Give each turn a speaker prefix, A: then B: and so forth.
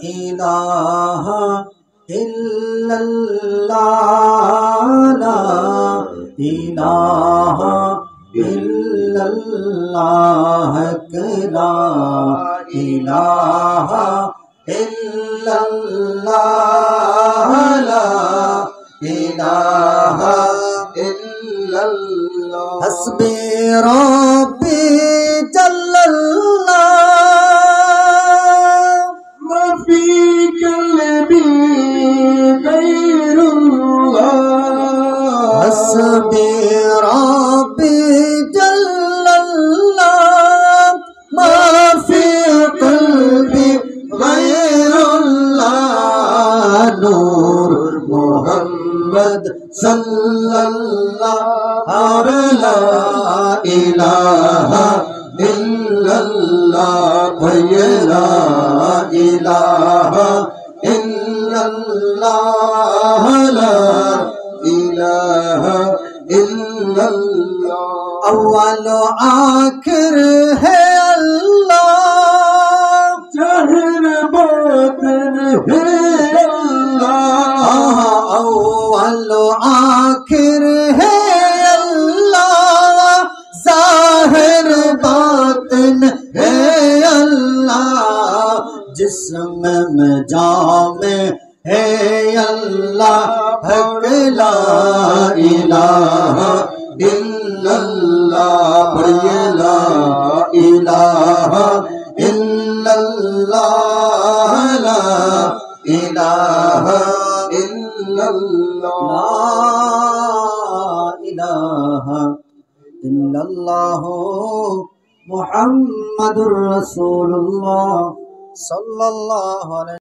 A: इलाहा इल्लल्लाह ला इलाहा इल्लल्लाह ला इलाहा इल्लल्लाह ला इलाहा इल्लल्लाह हस्बी रब्बी जल्लल्लाह हस्बी रब्बी जल्लल्लाह मा फी क़ल्बी गैरुल्लाह नूर मोहम्मद सल्लल्लाहु ला इलाहा इल्लल्लाह ला इलाहा इल्लल्लाह ला इलाहा इल्लल्लाह अव्वल आखिर है अल्लाह ज़ाहिर बातिन है अल्लाह अव्वल आखिर है अल्लाह ज़ाहिर बातिन है अल्लाह जिस्म में जामे है अल्लाह हक ला इलाहा इल्लल्लाह ला इलाहा इल्लल्लाह ला इलाहा इल्लल्लाह ला इलाहा इल्लल्लाह मुहम्मदुर रसूलुल्लाह सल्लल्लाहु अलैहि